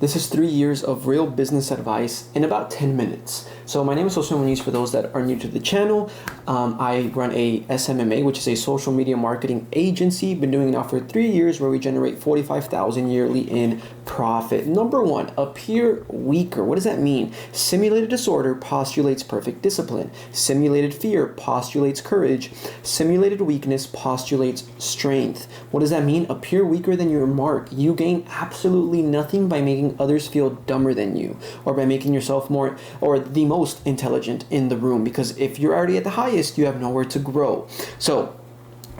This is 3 years of real business advice in about 10 minutes. So my name is Jose Muniz for those that are new to the channel. I run a SMMA, which is a social media marketing agency. Been doing it now for 3 years, where we generate $45,000 yearly in profit. Number one, appear weaker. What does that mean? Simulated disorder postulates perfect discipline. Simulated fear postulates courage. Simulated weakness postulates strength. What does that mean? Appear weaker than your mark. You gain absolutely nothing by making others feel dumber than you, or by making yourself more or the most intelligent in the room, because if you're already at the highest, you have nowhere to grow. So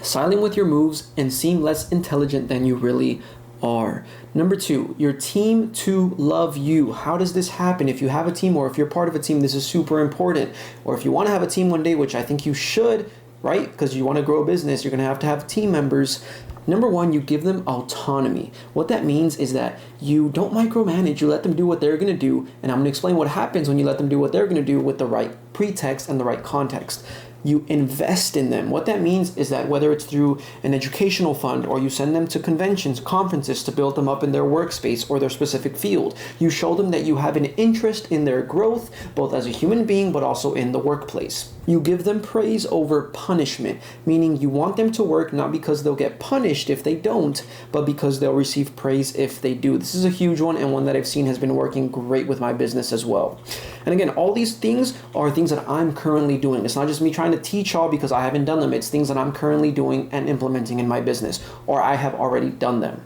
silent with your moves and seem less intelligent than you really are. Number two, your team to love you. How does this happen? If you have a team, or if you're part of a team, this is super important. Or if you want to have a team one day, which I think you should, right? Because you want to grow a business, you're going to have team members. Number one, you give them autonomy. What that means is that you don't micromanage. You let them do what they're going to do. And I'm going to explain what happens when you let them do what they're going to do with the right pretext and the right context. You invest in them. What that means is that whether it's through an educational fund, or you send them to conventions, conferences to build them up in their workspace or their specific field, you show them that you have an interest in their growth, both as a human being, but also in the workplace. You give them praise over punishment, meaning you want them to work not because they'll get punished if they don't, but because they'll receive praise if they do. This is a huge one, and one that I've seen has been working great with my business as well. And again, all these things are things that I'm currently doing. It's not just me trying to teach y'all because I haven't done them. It's things that I'm currently doing and implementing in my business, or I have already done them.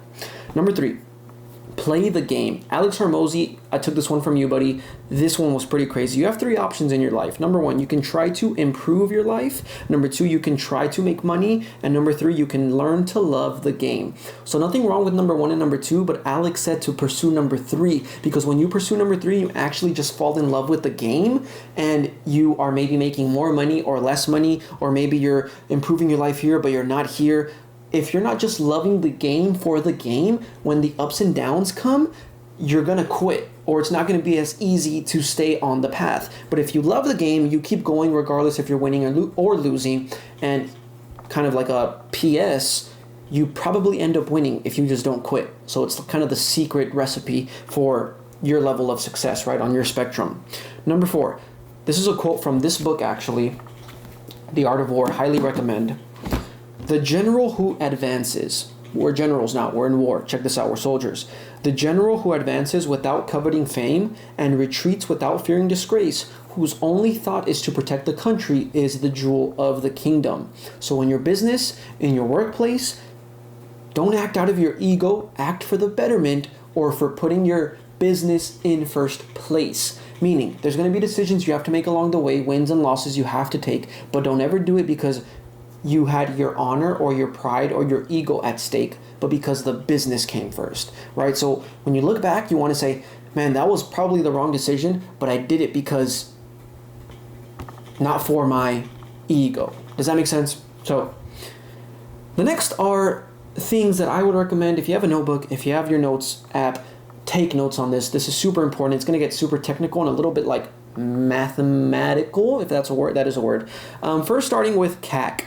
Number three, play the game. Alex Hormozi, I took this one from you, buddy. This one was pretty crazy. You have three options in your life. Number one, you can try to improve your life. Number two, you can try to make money. And number three, you can learn to love the game. So nothing wrong with number one and number two, but Alex said to pursue number three, because when you pursue number three, you actually just fall in love with the game, and you are maybe making more money or less money, or maybe you're improving your life here, but you're not here. If you're not just loving the game for the game, when the ups and downs come, you're going to quit, or it's not going to be as easy to stay on the path. But if you love the game, you keep going regardless if you're winning or losing. And kind of like a PS, you probably end up winning if you just don't quit. So it's kind of the secret recipe for your level of success, right, on your spectrum. Number four, this is a quote from this book, actually, The Art of War. Highly recommend. The general who advances, we're generals now, we're in war, check this out, we're soldiers. The general who advances without coveting fame and retreats without fearing disgrace, whose only thought is to protect the country, is the jewel of the kingdom. So in your business, in your workplace, don't act out of your ego, act for the betterment, or for putting your business in first place. Meaning, there's going to be decisions you have to make along the way, wins and losses you have to take, but don't ever do it because you had your honor or your pride or your ego at stake, but because the business came first, right? So when you look back, you want to say, man, that was probably the wrong decision, but I did it because not for my ego. Does that make sense? So the next are things that I would recommend. If you have a notebook, if you have your notes app, take notes on this. This is super important. It's going to get super technical and a little bit like mathematical, if that's a word. That is a word. First, starting with CAC.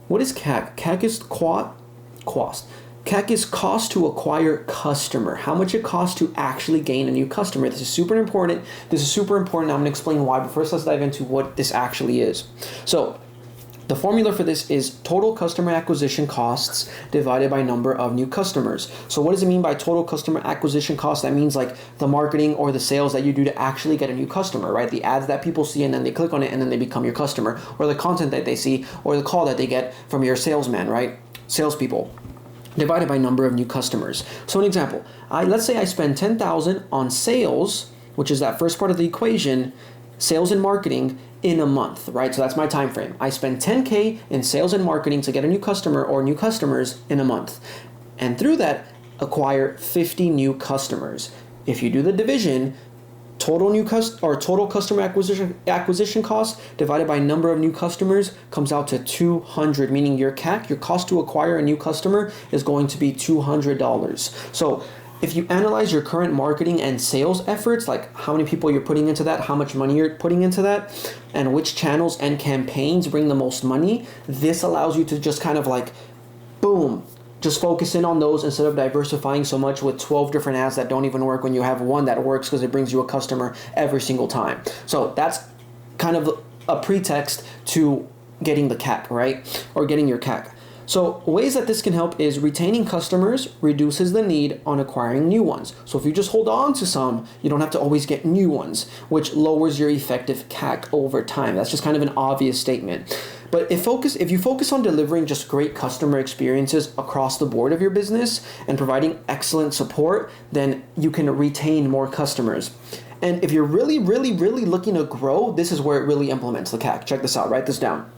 What is CAC? CAC is cost. CAC is cost to acquire customer. How much it costs to actually gain a new customer. This is super important. I'm going to explain why, but first let's dive into what this actually is. So the formula for this is total customer acquisition costs divided by number of new customers. So what does it mean by total customer acquisition cost? That means like the marketing or the sales that you do to actually get a new customer, right? The ads that people see and then they click on it and then they become your customer, or the content that they see, or the call that they get from your salesman, right? Salespeople, divided by number of new customers. So an example, let's say I spend $10,000 on sales, which is that first part of the equation, sales and marketing, in a month, right? So that's my time frame. I spend $10K in sales and marketing to get a new customer or new customers in a month. And through that, acquire 50 new customers. If you do the division, total customer acquisition cost divided by number of new customers comes out to 200, meaning your CAC, your cost to acquire a new customer, is going to be $200. So if you analyze your current marketing and sales efforts, like how many people you're putting into that, how much money you're putting into that, and which channels and campaigns bring the most money, this allows you to just kind of like, boom, just focus in on those instead of diversifying so much with 12 different ads that don't even work when you have one that works because it brings you a customer every single time. So that's kind of a pretext to getting the CAC, right? Or getting your CAC. So ways that this can help is retaining customers reduces the need on acquiring new ones. So if you just hold on to some, you don't have to always get new ones, which lowers your effective CAC over time. That's just kind of an obvious statement. But if you focus on delivering just great customer experiences across the board of your business and providing excellent support, then you can retain more customers. And if you're really, really, really looking to grow, this is where it really implements the CAC. Check this out, write this down.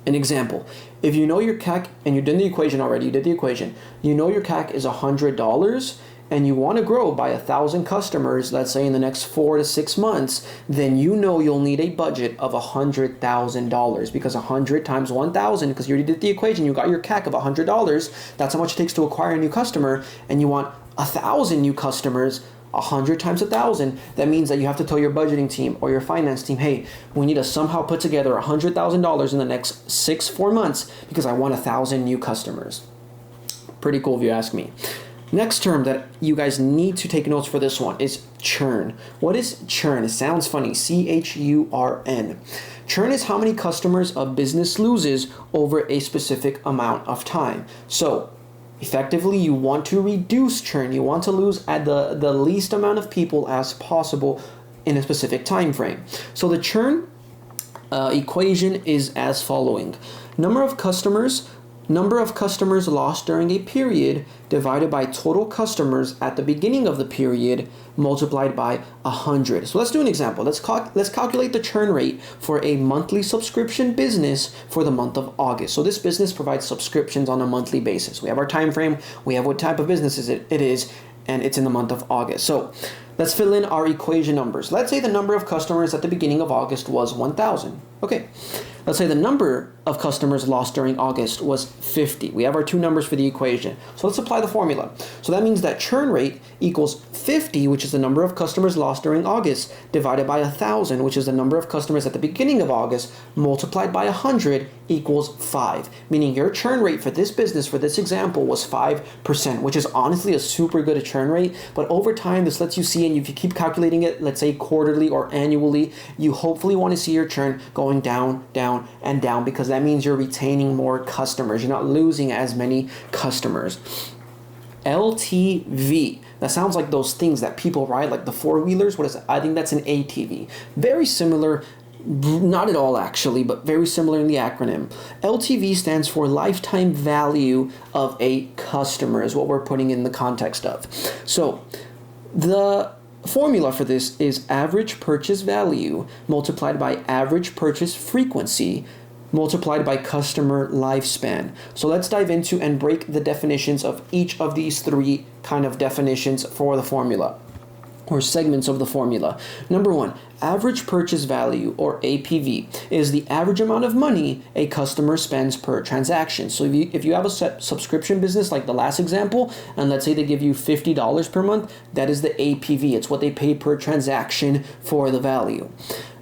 An example, if you know your CAC, and you did the equation already, you know your CAC is $100 and you want to grow by 1,000 customers, let's say in the next 4 to 6 months, then you know you'll need a budget of $100,000 because 100 times 1,000, because you already did the equation, you got your CAC of $100, that's how much it takes to acquire a new customer, and you want 1,000 new customers. 100 times 1,000, that means that you have to tell your budgeting team or your finance team, hey, we need to somehow put together $100,000 in the next 4 months because I want 1,000 new customers. Pretty cool if you ask me. Next term that you guys need to take notes for this one is churn. What is churn? It sounds funny, C-H-U-R-N. Churn is how many customers a business loses over a specific amount of time. So effectively, you want to reduce churn. You want to lose at the least amount of people as possible in a specific time frame. So the churn equation is as following. Number of customers lost during a period divided by total customers at the beginning of the period multiplied by 100. So let's do an example. Let's calculate the churn rate for a monthly subscription business for the month of August. So this business provides subscriptions on a monthly basis. We have our time frame, we have what type of business it is, and it's in the month of August. So let's fill in our equation numbers. Let's say the number of customers at the beginning of August was 1,000. Okay. Let's say the number of customers lost during August was 50. We have our two numbers for the equation. So let's apply the formula. So that means that churn rate equals 50, which is the number of customers lost during August, divided by 1,000, which is the number of customers at the beginning of August, multiplied by 100 equals 5. Meaning your churn rate for this business, for this example, was 5%, which is honestly a super good churn rate. But over time, this lets you see, and if you keep calculating it, let's say quarterly or annually, you hopefully want to see your churn going down, and down, because that means you're retaining more customers. You're not losing as many customers. LTV. That sounds like those things that people ride, like the four-wheelers. What is it? I think that's an ATV. Very similar, not at all actually, but very similar in the acronym. LTV stands for lifetime value of a customer, is what we're putting in the context of. So the formula for this is average purchase value multiplied by average purchase frequency multiplied by customer lifespan. So let's dive into and break the definitions of each of these three kind of definitions for the formula, or segments of the formula. Number one, average purchase value, or APV, is the average amount of money a customer spends per transaction. So if you have a subscription business like the last example, and let's say they give you $50 per month, that is the APV. It's what they pay per transaction for the value.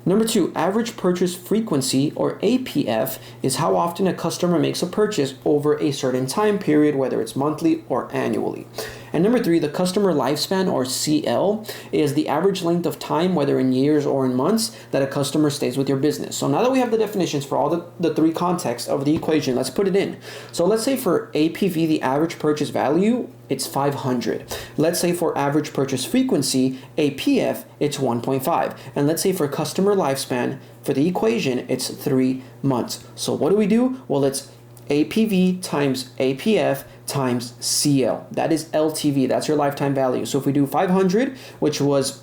Number two, average purchase frequency, or APF, is how often a customer makes a purchase over a certain time period, whether it's monthly or annually. And number three, the customer lifespan, or CL, is the average length of time, whether in years or in months, that a customer stays with your business. So now that we have the definitions for all the three contexts of the equation, let's put it in. So let's say for APV, the average purchase value, it's 500. Let's say for average purchase frequency, APF, it's 1.5. And let's say for customer lifespan, for the equation, it's 3 months. So what do? Well, it's APV times APF times CL. That is LTV. That's your lifetime value. So if we do 500, which was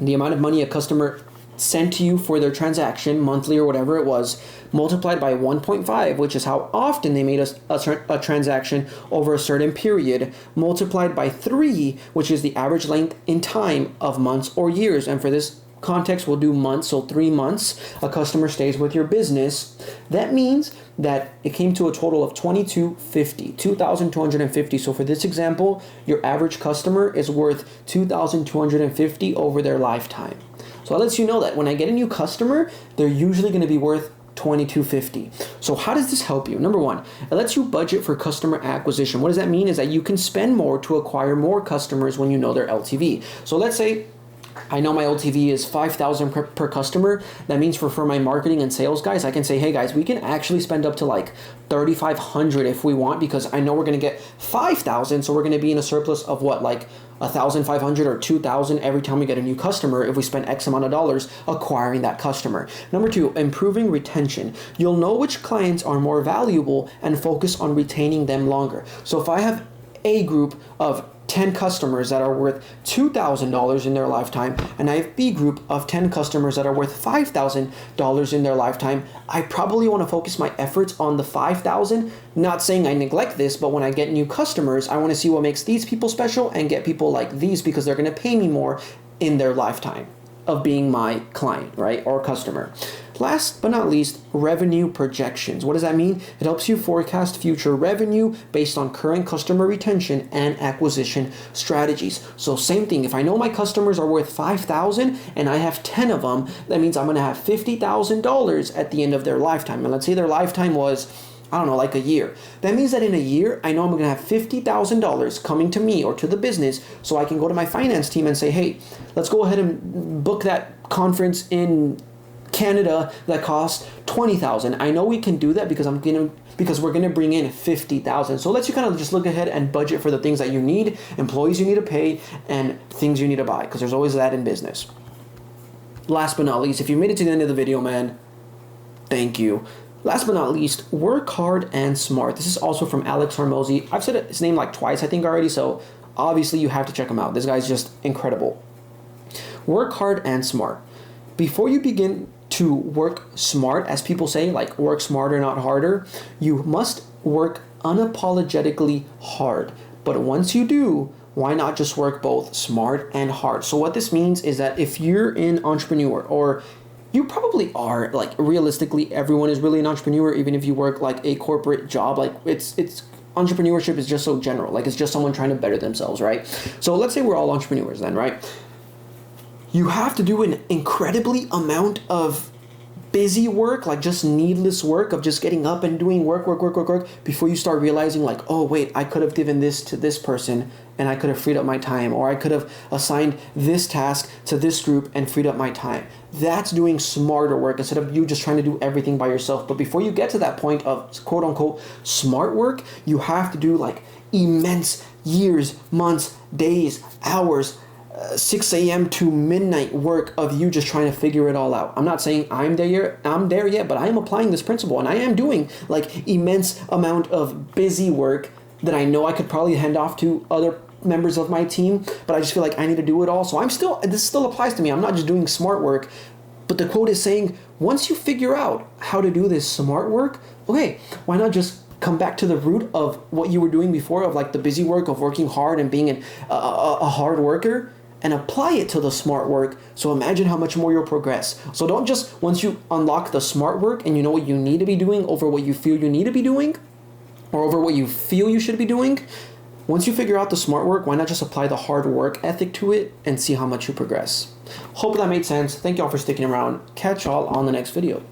the amount of money a customer sent to you for their transaction, monthly or whatever it was, multiplied by 1.5, which is how often they made a transaction over a certain period, multiplied by 3, which is the average length in time of months or years. And for this context, we'll do months. So 3 months a customer stays with your business. That means that it came to a total of $2,250. So for this example, your average customer is worth $2,250 over their lifetime. So that lets you know that when I get a new customer, they're usually going to be worth $22.50. So how does this help you? Number one, it lets you budget for customer acquisition. What does that mean? Is that you can spend more to acquire more customers when you know their LTV. So let's say I know my LTV is 5,000 per customer. That means for my marketing and sales guys, I can say, hey guys, we can actually spend up to like 3,500 if we want, because I know we're going to get 5,000. So we're going to be in a surplus of what, like 1,500 or 2,000 every time we get a new customer if we spend X amount of dollars acquiring that customer. Number two, improving retention. You'll know which clients are more valuable and focus on retaining them longer. So if I have a group of 10 customers that are worth $2,000 in their lifetime, and I have B group of 10 customers that are worth $5,000 in their lifetime, I probably want to focus my efforts on the 5,000. Not saying I neglect this, but when I get new customers, I want to see what makes these people special and get people like these, because they're going to pay me more in their lifetime of being my client, right, or customer. Last but not least, revenue projections. What does that mean? It helps you forecast future revenue based on current customer retention and acquisition strategies. So same thing, if I know my customers are worth $5,000 and I have 10 of them, that means I'm going to have $50,000 at the end of their lifetime. And let's say their lifetime was, I don't know, like a year. That means that in a year, I know I'm going to have $50,000 coming to me or to the business, so I can go to my finance team and say, hey, let's go ahead and book that conference in Canada that costs $20,000. I know we can do that because we're gonna bring in $50,000. So let's you kind of just look ahead and budget for the things that you need, employees you need to pay, and things you need to buy, because there's always that in business. Last but not least, if you made it to the end of the video, man, thank you. Last but not least, work hard and smart. This is also from Alex Hormozi. I've said his name like twice, I think, already, so obviously you have to check him out. This guy's just incredible. Work hard and smart. Before you begin to work smart, as people say, like work smarter, not harder, you must work unapologetically hard. But once you do, why not just work both smart and hard? So what this means is that if you're an entrepreneur, or you probably are, like realistically, everyone is really an entrepreneur, even if you work like a corporate job, like it's entrepreneurship is just so general, like it's just someone trying to better themselves, right? So let's say we're all entrepreneurs then, right? You have to do an incredibly amount of busy work, like just needless work of just getting up and doing work before you start realizing like, oh wait, I could have given this to this person and I could have freed up my time, or I could have assigned this task to this group and freed up my time. That's doing smarter work instead of you just trying to do everything by yourself. But before you get to that point of quote unquote smart work, you have to do like immense years, months, days, hours, 6 a.m. to midnight work of you just trying to figure it all out. I'm not saying I'm there yet, but I am applying this principle, and I am doing like immense amount of busy work that I know I could probably hand off to other members of my team, but I just feel like I need to do it all. So this still applies to me. I'm not just doing smart work, but the quote is saying, once you figure out how to do this smart work, okay, why not just come back to the root of what you were doing before, of like the busy work of working hard and being a hard worker, and apply it to the smart work. So imagine how much more you'll progress. So don't just, once you unlock the smart work and you know what you need to be doing over what you feel you need to be doing, or over what you feel you should be doing, once you figure out the smart work, why not just apply the hard work ethic to it and see how much you progress? Hope that made sense. Thank y'all for sticking around. Catch y'all on the next video.